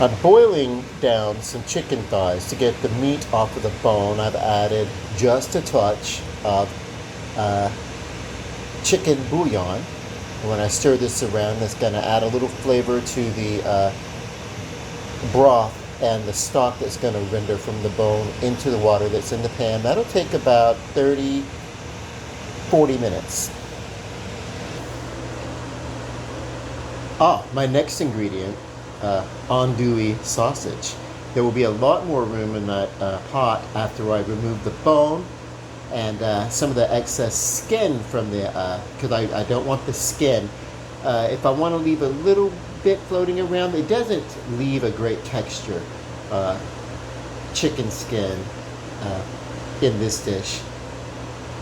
I'm boiling down some chicken thighs to get the meat off of the bone. I've added just a touch of uh, chicken bouillon. And when I stir this around, that's going to add a little flavor to the broth and the stock that's going to render from the bone into the water that's in the pan. That'll take about 40 minutes. My next ingredient, andouille sausage. There will be a lot more room in that pot after I remove the bone and some of the excess skin from the, because I don't want the skin. If I want to leave a little bit floating around, it doesn't leave a great texture, chicken skin in this dish.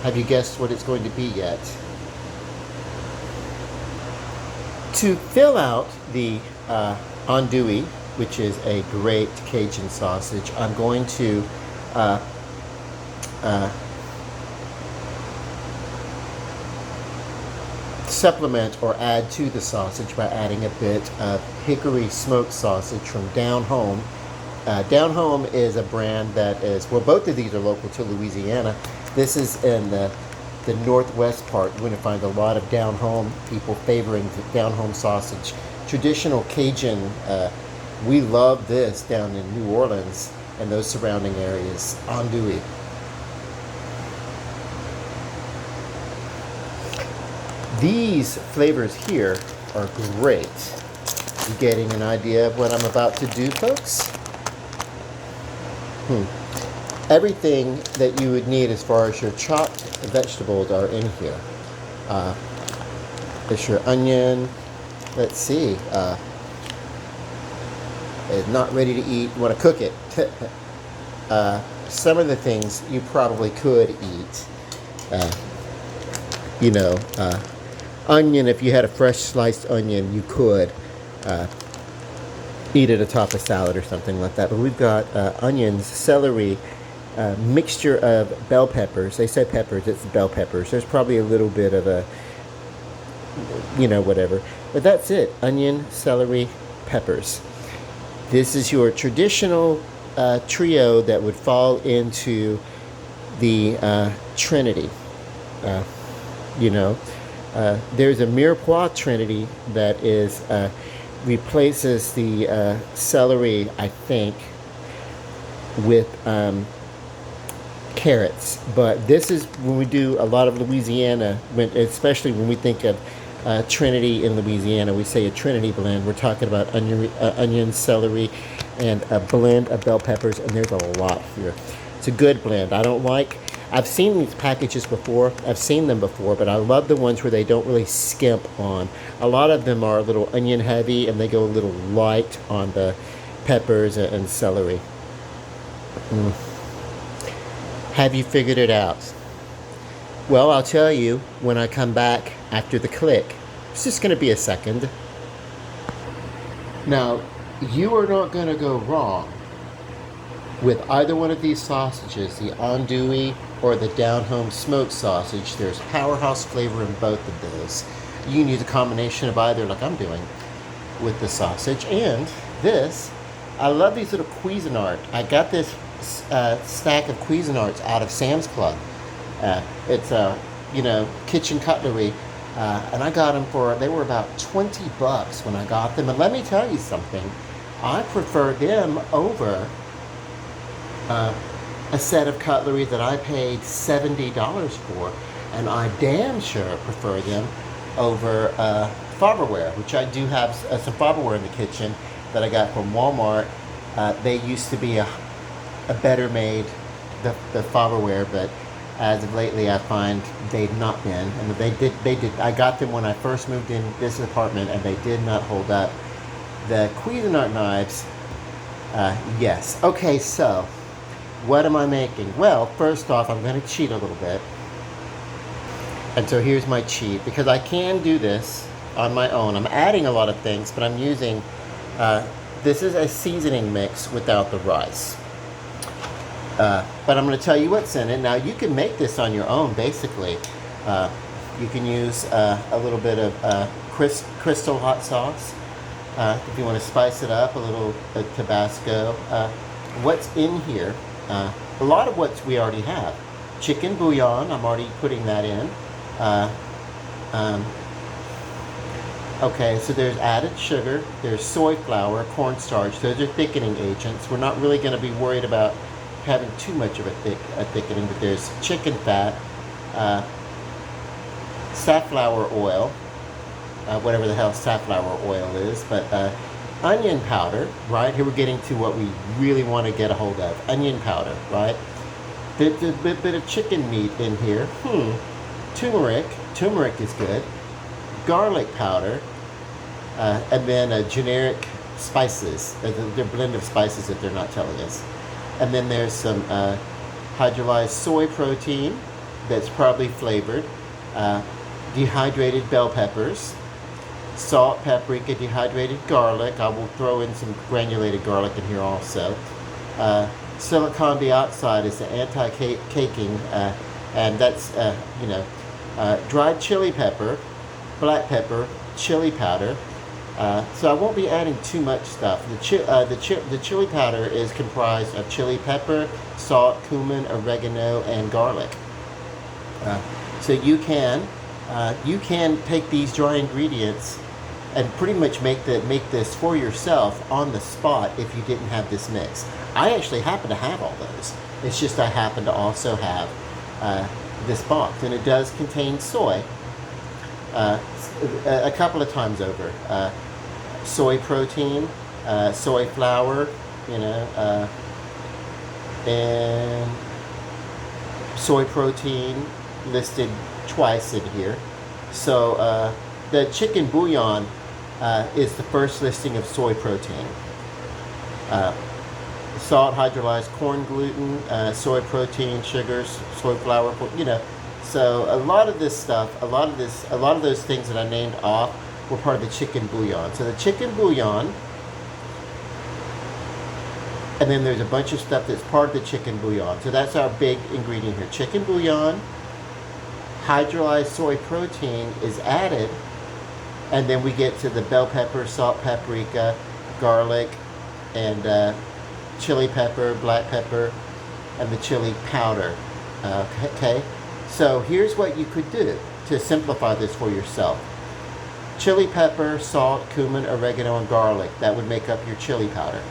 Have you guessed what it's going to be yet? To fill out the andouille, which is a great Cajun sausage, I'm going to supplement or add to the sausage by adding a bit of hickory smoked sausage from Down Home. Down Home is a brand that is, well, both of these are local to Louisiana. This is in the northwest part. You're going to find a lot of Down Home people favoring the Down Home sausage. Traditional Cajun, we love this down in New Orleans and those surrounding areas. Andouille. These flavors here are great. You getting an idea of what I'm about to do, folks? Everything that you would need as far as your chopped vegetables are in here. There's your onion. Let's see. It's not ready to eat. You want to cook it. Some of the things you probably could eat. Onion, if you had a fresh sliced onion, you could eat it atop a salad or something like that. But we've got onions, celery, mixture of bell peppers. They say peppers, it's bell peppers. There's probably a little bit of a, whatever. But that's it. Onion, celery, peppers. This is your traditional trio that would fall into the Trinity. There's a mirepoix trinity that is replaces the celery, I think, with carrots. But this is when we do a lot of Louisiana, especially when we think of Trinity in Louisiana, we say a Trinity blend. We're talking about onion, celery, and a blend of bell peppers, and there's a lot here. It's a good blend. I've seen these packages before. I've seen them before, but I love the ones where they don't really skimp on. A lot of them are a little onion heavy, and they go a little light on the peppers and celery. Have you figured it out? Well, I'll tell you when I come back after the click. It's just going to be a second. Now, you are not going to go wrong with either one of these sausages, the andouille or the Down Home smoked sausage. There's powerhouse flavor in both of those. You can use a combination of either, like I'm doing with the sausage. And this, I love these little Cuisinart. I got this stack of Cuisinarts out of Sam's Club. It's kitchen cutlery, and I got them they were about $20 when I got them. And let me tell you something, I prefer them over a set of cutlery that I paid $70 for, and I damn sure prefer them over Farberware, which I do have some Farberware in the kitchen that I got from Walmart. They used to be a better made, the Farberware, but as of lately I find they've not been, and they did. I got them when I first moved in this apartment, and they did not hold up. The Cuisinart knives, yes. Okay, so what am I making? Well, first off, I'm going to cheat a little bit. And so here's my cheat, because I can do this on my own. I'm adding a lot of things, but I'm using, this is a seasoning mix without the rice. But I'm going to tell you what's in it. Now, you can make this on your own, basically. You can use a little bit of crystal hot sauce. If you want to spice it up, a little Tabasco. What's in here? A lot of what we already have. Chicken bouillon, I'm already putting that in. Uh, um, okay, so there's added sugar, there's soy flour, cornstarch. Those are thickening agents. We're not really going to be worried about having too much of a thickening, but there's chicken fat, safflower oil, whatever the hell safflower oil is, but onion powder, right? Here we're getting to what we really want to get a hold of. Onion powder, right? Bit of chicken meat in here. Turmeric is good. Garlic powder, and then generic spices. Their blend of spices that they're not telling us. And then there's some hydrolyzed soy protein that's probably flavored. Dehydrated bell peppers, salt, paprika, dehydrated garlic. I will throw in some granulated garlic in here also. Silicon dioxide is the anti-caking, and that's, dried chili pepper, black pepper, chili powder. So I won't be adding too much stuff. The chili powder is comprised of chili pepper, salt, cumin, oregano, and garlic. So you can take these dry ingredients and pretty much make this for yourself on the spot if you didn't have this mix. I actually happen to have all those. It's just I happen to also have this box, and it does contain soy a couple of times over. Soy protein, soy flour, and soy protein listed twice in here. So the chicken bouillon is the first listing of soy protein. Salt, hydrolyzed corn gluten, soy protein, sugars, soy flour, So a lot of this stuff, a lot of those things that I named off were part of the chicken bouillon. So the chicken bouillon, and then there's a bunch of stuff that's part of the chicken bouillon. So that's our big ingredient here. Chicken bouillon, hydrolyzed soy protein is added, and then we get to the bell pepper, salt, paprika, garlic, and chili pepper, black pepper, and the chili powder. Okay, so here's what you could do to simplify this for yourself. Chili pepper, salt, cumin, oregano, and garlic. That would make up your chili powder.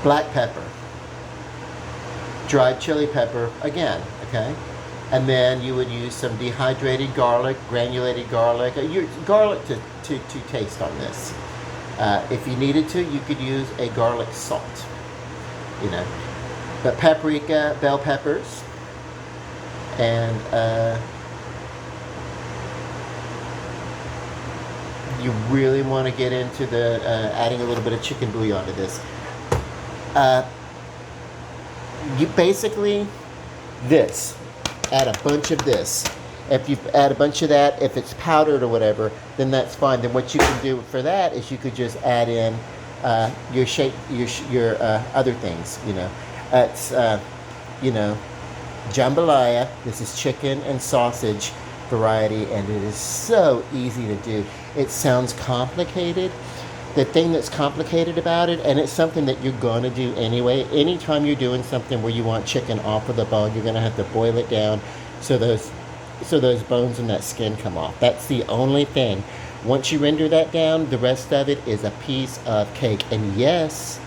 Black pepper. Dried chili pepper again, okay? And then you would use some dehydrated garlic, granulated garlic, garlic to taste on this. If you needed to, you could use a garlic salt, But paprika, bell peppers, and you really want to get into the adding a little bit of chicken bouillon to this. You basically add a bunch of this. If you add a bunch of that, if it's powdered or whatever, then that's fine. Then what you can do for that is you could just add in your other things. It's jambalaya. This is chicken and sausage variety, and it is so easy to do. It sounds complicated. The thing that's complicated about it, and it's something that you're going to do anyway, anytime you're doing something where you want chicken off of the bone, you're going to have to boil it down so those bones and that skin come off. That's the only thing. Once you render that down, the rest of it is a piece of cake. And yes,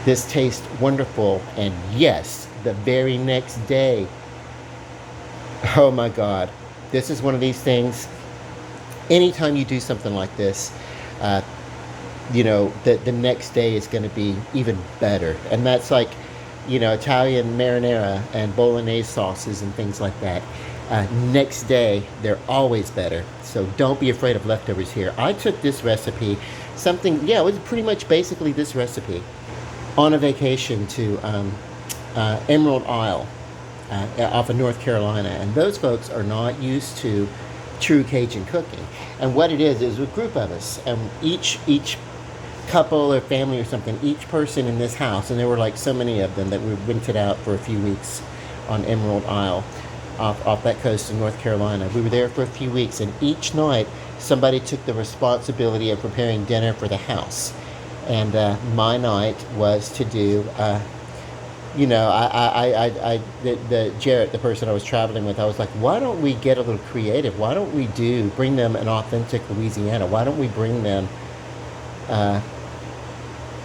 this tastes wonderful. And yes, the very next day, oh my God, this is one of these things. Anytime you do something like this, the next day is going to be even better. And that's like, Italian marinara and bolognese sauces and things like that. Next day, they're always better. So don't be afraid of leftovers here. I took this recipe, it was pretty much basically this recipe, on a vacation to Emerald Isle off of North Carolina. And those folks are not used to true Cajun cooking. And what it is a group of us, and each couple or family or something, each person in this house, and there were like so many of them that we rented out for a few weeks on Emerald Isle off that coast of North Carolina. We were there for a few weeks, and each night somebody took the responsibility of preparing dinner for the house. And my night was to do, the Jarrett, the person I was traveling with, I was like, why don't we get a little creative? Why don't we bring them an authentic Louisiana? Why don't we bring them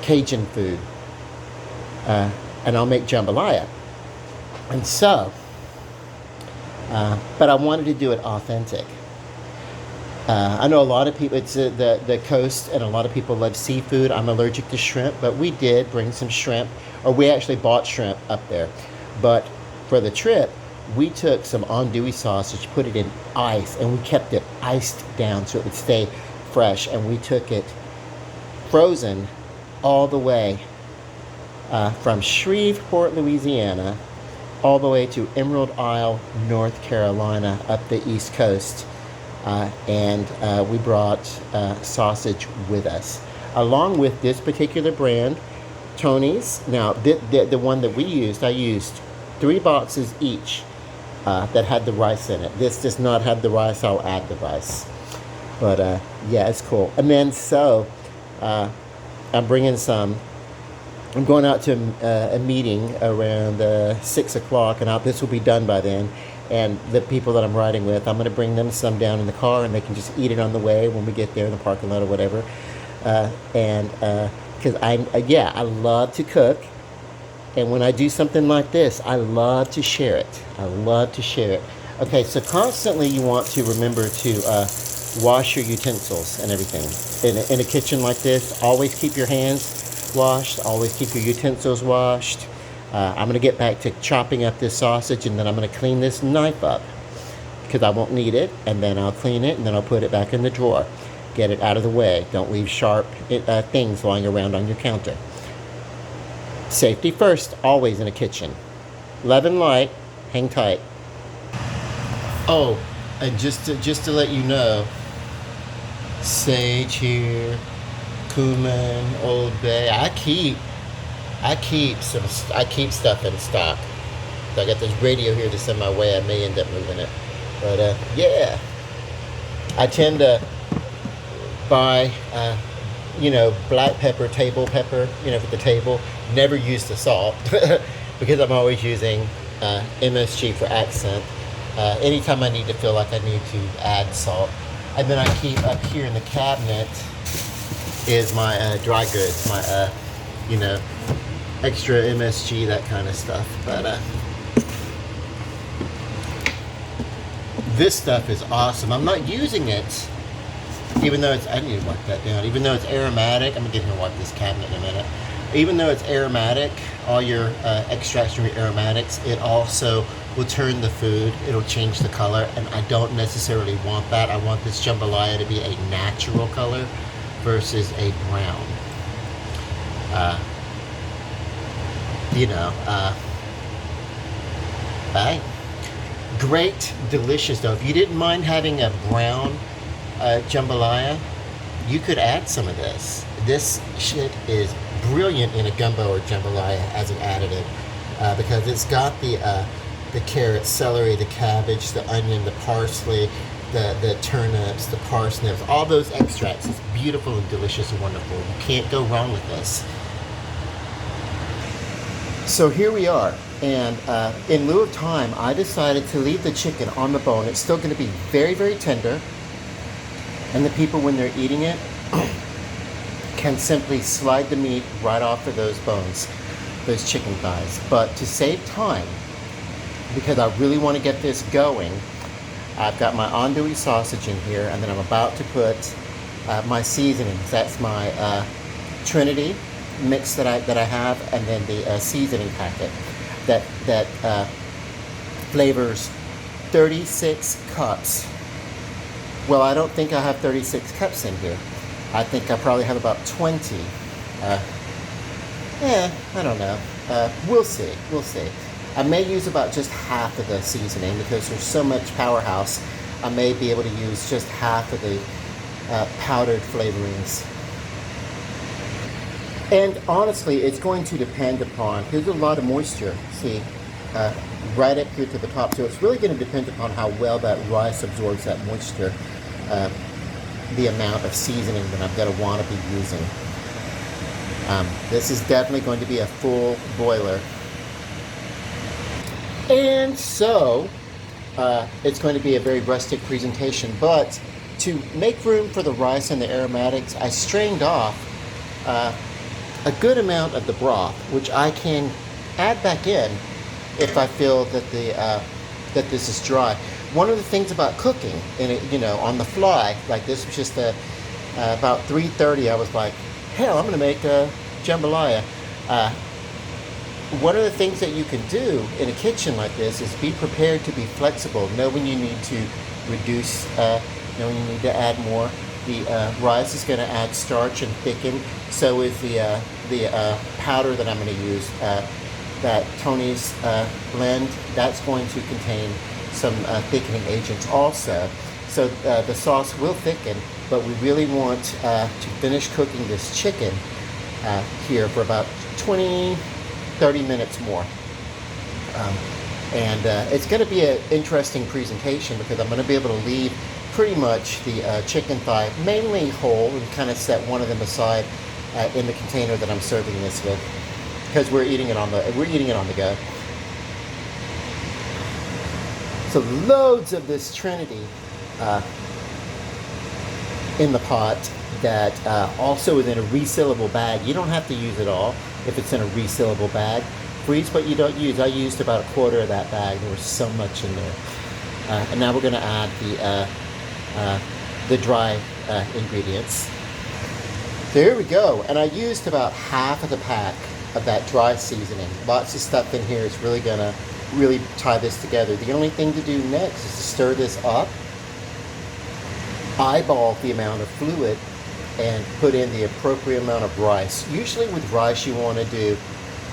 Cajun food? And I'll make jambalaya. And so, but I wanted to do it authentic. I know a lot of people, it's the coast, and a lot of people love seafood. I'm allergic to shrimp, but we did bring some shrimp, or we actually bought shrimp up there. But for the trip, we took some andouille sausage, put it in ice, and we kept it iced down so it would stay fresh. And we took it frozen all the way from Shreveport, Louisiana, all the way to Emerald Isle, North Carolina, up the East Coast. And we brought sausage with us, along with this particular brand, Tony's. Now, the one that we used, I used 3 boxes each that had the rice in it. This does not have the rice. I'll add the rice. But, yeah, it's cool. And then, so, I'm bringing some. I'm going out to a meeting around 6 o'clock, and this will be done by then. And the people that I'm riding with, I'm going to bring them some down in the car, and they can just eat it on the way when we get there in the parking lot or whatever. Because I love to cook. And when I do something like this, I love to share it. I love to share it. Okay, so constantly you want to remember to wash your utensils and everything. In a kitchen like this, always keep your hands washed. Always keep your utensils washed. I'm going to get back to chopping up this sausage, and then I'm going to clean this knife up because I won't need it, and then I'll clean it, and then I'll put it back in the drawer. Get it out of the way. Don't leave sharp things lying around on your counter. Safety first, always in a kitchen. Love and light, hang tight. Oh, and just to let you know, sage here, cumin, Old Bay. I keep stuff in stock. So I got this radio here that's in my way. I may end up moving it, but yeah, I tend to buy black pepper, table pepper, for the table. Never use the salt because I'm always using MSG for accent. Anytime I need to feel like I need to add salt. And then I keep up here in the cabinet is my dry goods, my extra MSG, that kind of stuff. But this stuff is awesome. I'm not using it, even though I need to wipe that down. Even though it's aromatic, I'm gonna get here and wipe this cabinet in a minute. Even though it's aromatic, all your extracts from your aromatics, it also will turn the food. It'll change the color, and I don't necessarily want that. I want this jambalaya to be a natural color versus a brown. Bye. Great, delicious though. If you didn't mind having a brown jambalaya, you could add some of this. This shit is brilliant in a gumbo or jambalaya as an additive because it's got the carrots, celery, the cabbage, the onion, the parsley, the turnips, the parsnips, all those extracts. It's beautiful and delicious and wonderful. You can't go wrong with this. So here we are, and in lieu of time, I decided to leave the chicken on the bone. It's still going to be very, very tender, and the people, when they're eating it, can simply slide the meat right off of those bones, those chicken thighs. But to save time, because I really want to get this going, I've got my andouille sausage in here, and then I'm about to put my seasonings. That's my Trinity mix that I have, and then the seasoning packet that flavors 36 cups. Well, I don't think I have 36 cups in here. I think I probably have about 20. I don't know. We'll see. I may use about just half of the seasoning because there's so much powerhouse. I may be able to use just half of the powdered flavorings. And honestly, it's going to depend upon, here's a lot of moisture, see, right up here to the top. So it's really going to depend upon how well that rice absorbs that moisture. the amount of seasoning that I'm going to want to be using. This is definitely going to be a full boiler. And so, it's going to be a very rustic presentation, but to make room for the rice and the aromatics, I strained off a good amount of the broth, which I can add back in if I feel that that this is dry. One of the things about cooking, and on the fly, like this was just about 3:30. I was like, hell, I'm going to make a jambalaya. One of the things that you can do in a kitchen like this is be prepared to be flexible. Know when you need to reduce, know when you need to add more. The rice is going to add starch and thicken. So is the powder that I'm going to use, that Tony's blend. That's going to contain some thickening agents also. So the sauce will thicken, but we really want to finish cooking this chicken here for about 20-30 minutes more. And it's going to be an interesting presentation because I'm going to be able to leave pretty much the chicken thigh mainly whole and kind of set one of them aside in the container that I'm serving this with, because we're eating it on the go. So loads of this Trinity in the pot that also is in a resealable bag. You don't have to use it all if it's in a resealable bag. Freeze what you don't use. I used about a quarter of that bag. There was so much in there. And now we're going to add the dry ingredients. So here we go. And I used about half of the pack of that dry seasoning. Lots of stuff in here is really going to tie this together. The only thing to do next is to stir this up, eyeball the amount of fluid, and put in the appropriate amount of rice. Usually with rice you want to do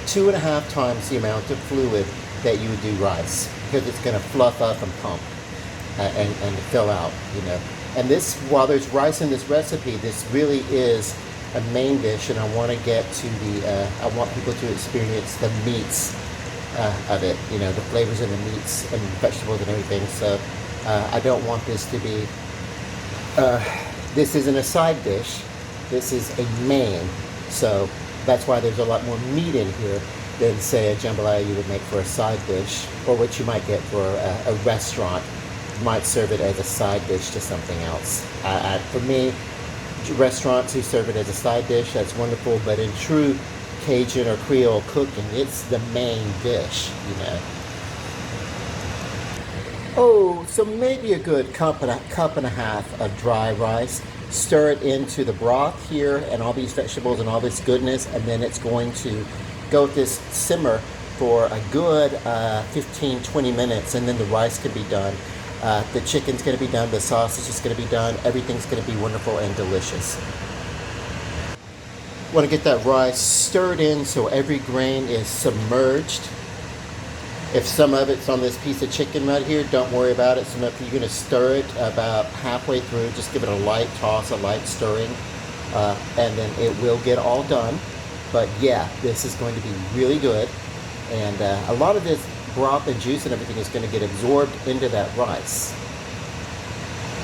2.5 times the amount of fluid that you would do rice, because it's going to fluff up and pump and fill out, And this, while there's rice in this recipe, this really is a main dish, and I want to get to I want people to experience the meats of it, the flavors of the meats and vegetables and everything. So I don't want this to be, this isn't a side dish, this is a main. So that's why there's a lot more meat in here than, say, a jambalaya you would make for a side dish, or what you might get for a restaurant. You might serve it as a side dish to something else. For me, restaurants who serve it as a side dish, that's wonderful, but in true Cajun or Creole cooking, it's the main dish, Oh, so maybe a good cup and a half of dry rice. Stir it into the broth here and all these vegetables and all this goodness, and then it's going to go with this simmer for a good 15-20 minutes, and then the rice can be done. The chicken's going to be done, the sausage is going to be done, everything's going to be wonderful and delicious. Want to get that rice stirred in so every grain is submerged. If some of it's on this piece of chicken right here, don't worry about it. So you're going to stir it about halfway through. Just give it a light toss, a light stirring, and then it will get all done. But yeah, this is going to be really good. And a lot of this broth and juice and everything is going to get absorbed into that rice.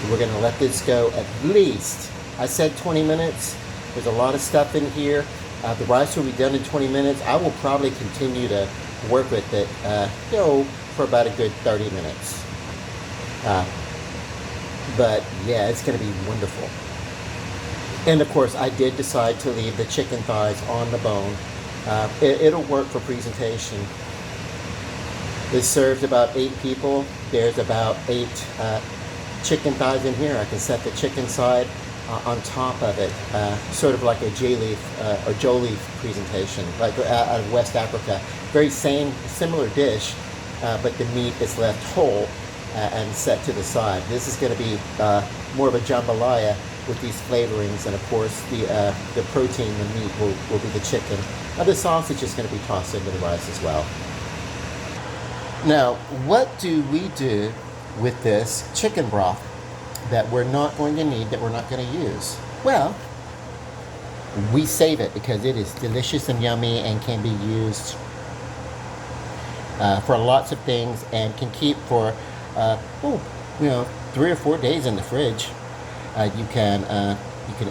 We're going to let this go at least, I said 20 minutes. There's a lot of stuff in here. The rice will be done in 20 minutes. I will probably continue to work with it, for about a good 30 minutes. But yeah, it's going to be wonderful. And of course, I did decide to leave the chicken thighs on the bone. It'll work for presentation. This serves about 8 people. There's about 8 chicken thighs in here. I can set the chicken side on top of it, sort of like a J-leaf or Joe-leaf presentation, like out of West Africa. Very similar dish, but the meat is left whole and set to the side. This is going to be more of a jambalaya with these flavorings, and of course the protein, the meat, will be the chicken. Now the sausage is going to be tossed into the rice as well. Now, what do we do with this chicken broth that we're not going to need, that we're not going to use? Well, we save it because it is delicious and yummy and can be used for lots of things, and can keep for 3 or 4 days in the fridge. You can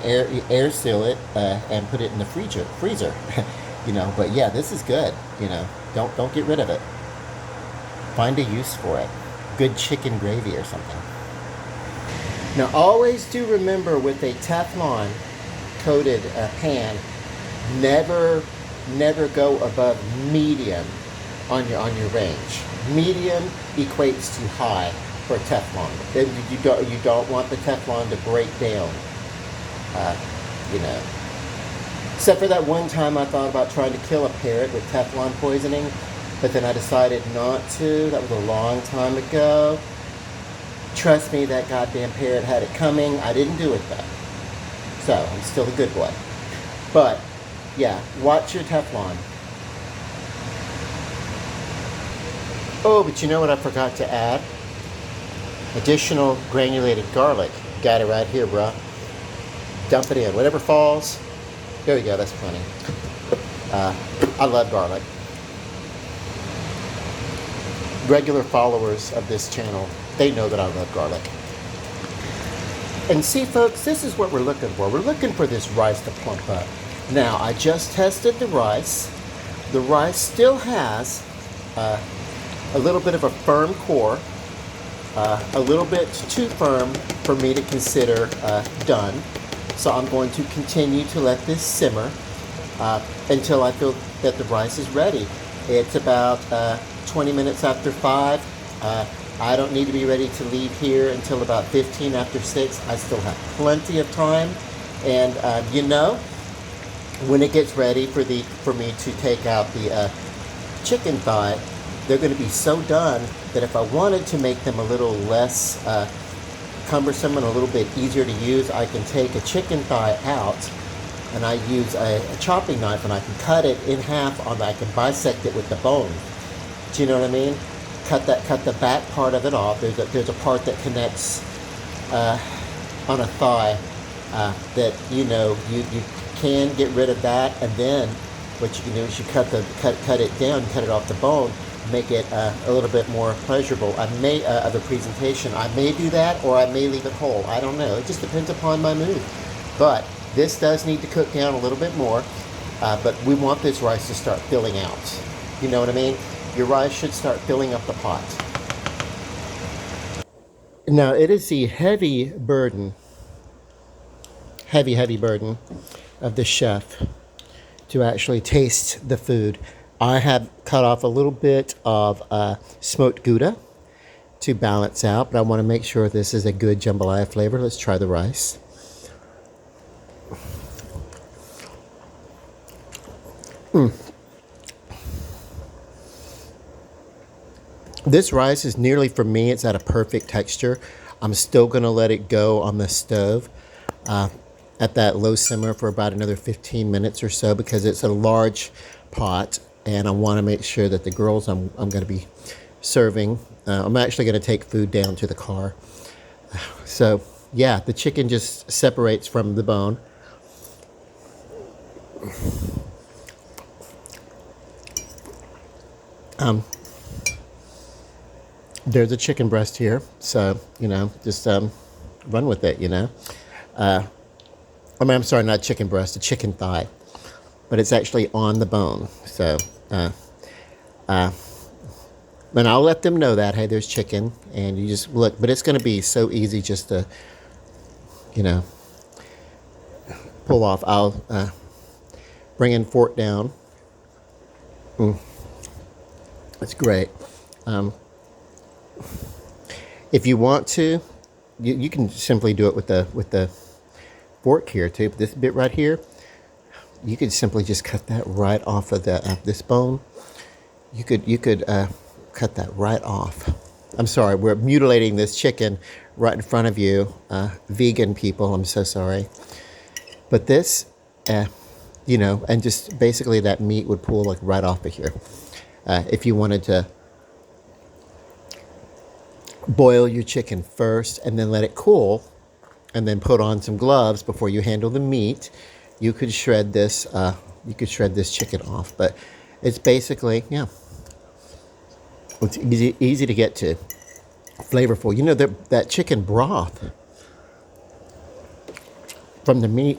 air seal it and put it in the freezer. But yeah, this is good. Don't get rid of it. Find a use for it. Good chicken gravy or something. Now always do remember with a Teflon coated pan, never go above medium on your range. Medium equates to high for Teflon. Then you don't want the Teflon to break down. Uh, you know. Except for that one time I thought about trying to kill a parrot with Teflon poisoning, but then I decided not to. That was a long time ago. Trust me, that goddamn parrot had it coming. I didn't do it though. So I'm still the good boy. But yeah, watch your Teflon. Oh, but you know what I forgot to add? Additional granulated garlic. Got it right here, bruh. Dump it in. Whatever falls. There you go. That's plenty. I love garlic. Regular followers of this channel, they know that I love garlic. And see, folks, this is what we're looking for. We're looking for this rice to plump up. Now, I just tested the rice. The rice still has a little bit of a firm core, a little bit too firm for me to consider done. So I'm going to continue to let this simmer until I feel that the rice is ready. It's about 20 minutes after 5. I don't need to be ready to leave here until about 15 after 6. I still have plenty of time. And when it gets ready for me to take out the chicken thigh, they're going to be so done that if I wanted to make them a little less cumbersome and a little bit easier to use, I can take a chicken thigh out and I use a chopping knife and I can cut it in half. I can bisect it with the bone. Do you know what I mean? Cut the back part of it off. There's a part that connects on a thigh that you can get rid of that, and then what you can do is you cut it down, cut it off the bone, make it a little bit more pleasurable. I may of the presentation. I may do that, or I may leave it whole. I don't know. It just depends upon my mood. But this does need to cook down a little bit more. But we want this rice to start filling out. You know what I mean? Your rice should start filling up the pot. Now it is the heavy burden of the chef to actually taste the food. I have cut off a little bit of smoked Gouda to balance out, but I want to make sure this is a good jambalaya flavor. Let's try the rice. This rice is nearly, for me, it's at a perfect texture. I'm still going to let it go on the stove at that low simmer for about another 15 minutes or so, because it's a large pot and I want to make sure that the girls I'm going to be serving, I'm actually going to take food down to the car. So yeah, the chicken just separates from the bone. There's a chicken breast here, so just run with it. I'm sorry, not chicken breast, a chicken thigh, but it's actually on the bone. So, and I'll let them know that, hey, there's chicken, and you just look. But it's going to be so easy just to, pull off. I'll bring in fork down. It's great. If you want to, you can simply do it with the fork here too. This bit right here, you could simply just cut that right off of this bone. You could cut that right off. I'm sorry, we're mutilating this chicken right in front of you, vegan people. I'm so sorry, but this, and just basically that meat would pull like right off of here. If you wanted to boil your chicken first and then let it cool and then put on some gloves before you handle the meat, you could shred this chicken off. But it's basically, it's easy to get to, flavorful. That chicken broth, from the meat,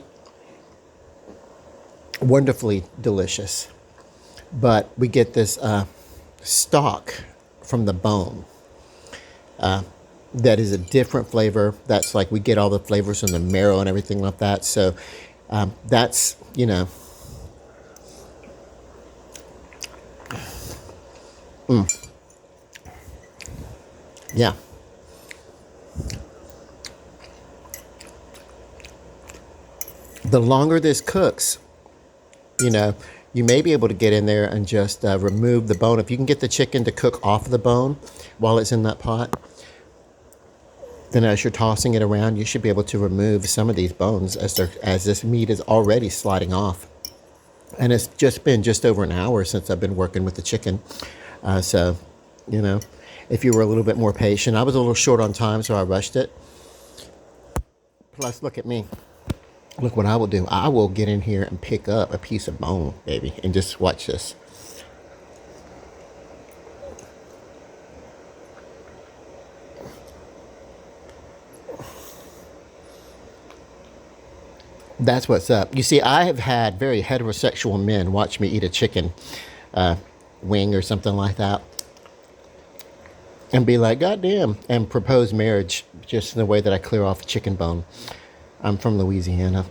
wonderfully delicious. But we get this stock from the bone that is a different flavor. That's like we get all the flavors from the marrow and everything like that. So that's, you know, yeah. The longer this cooks, you know, you may be able to get in there and just remove the bone. If you can get the chicken to cook off the bone while it's in that pot, then as you're tossing it around, you should be able to remove some of these bones as this meat is already sliding off. And it's just been just over an hour since I've been working with the chicken. So, you know, if you were a little bit more patient, I was a little short on time, so I rushed it. Plus, look at me. Look what I will do. I will get in here and pick up a piece of bone, baby, and just watch this. That's what's up. You see, I have had very heterosexual men watch me eat a chicken wing or something like that and be like, God damn, and propose marriage just in the way that I clear off a chicken bone. I'm from Louisiana.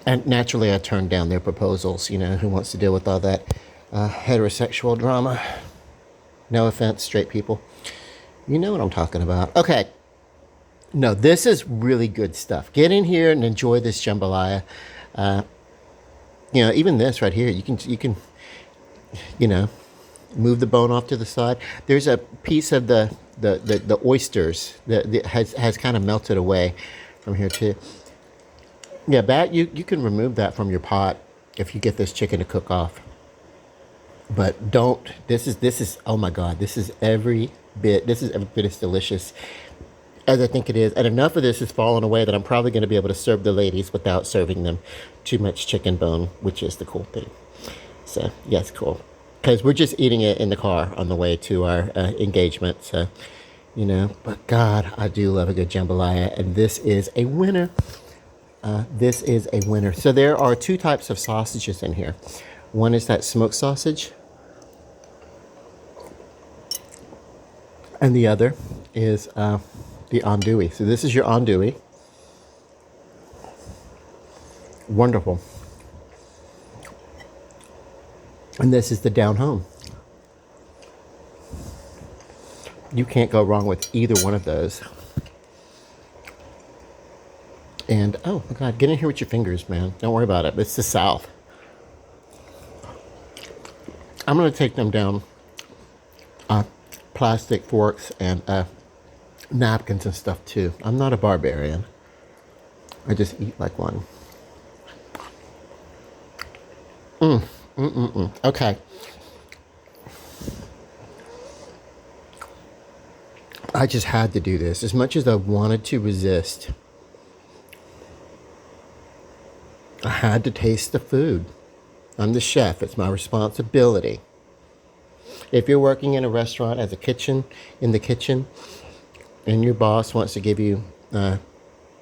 And naturally, I turned down their proposals. You know, who wants to deal with all that heterosexual drama? No offense, straight people. You know what I'm talking about. Okay. No, this is really good stuff. Get in here and enjoy this jambalaya. You know, even this right here, you know, move the bone off to the side. There's a piece of the oysters that has kind of melted away from here too. Yeah, you can remove that from your pot if you get this chicken to cook off. But don't. This is oh my God. This is every bit as delicious as I think it is. And enough of this has fallen away that I'm probably going to be able to serve the ladies without serving them too much chicken bone, which is the cool thing. So, yes, cool. Because we're just eating it in the car on the way to our engagement. So, you know, but God, I do love a good jambalaya. And this is a winner. This is a winner. So there are two types of sausages in here. One is that smoked sausage. And the other is the andouille. So this is your andouille. Wonderful. And this is the down home. You can't go wrong with either one of those. And, oh my God, get in here with your fingers, man. Don't worry about it. It's the South. I'm going to take them down plastic forks and napkins and stuff too. I'm not a barbarian. I just eat like one. Okay. I just had to do this. As much as I wanted to resist, I had to taste the food. I'm the chef. It's my responsibility. If you're working in a restaurant in the kitchen, and your boss wants to give you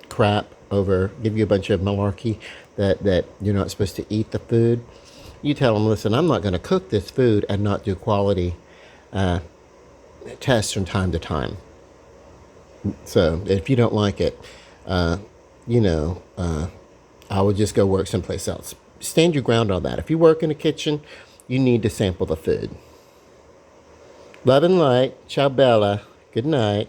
crap give you a bunch of malarkey that you're not supposed to eat the food, you tell them, listen, I'm not going to cook this food and not do quality tests from time to time. So if you don't like it, you know, I would just go work someplace else. Stand your ground on that. If you work in a kitchen, you need to sample the food. Love and light. Ciao, Bella. Good night.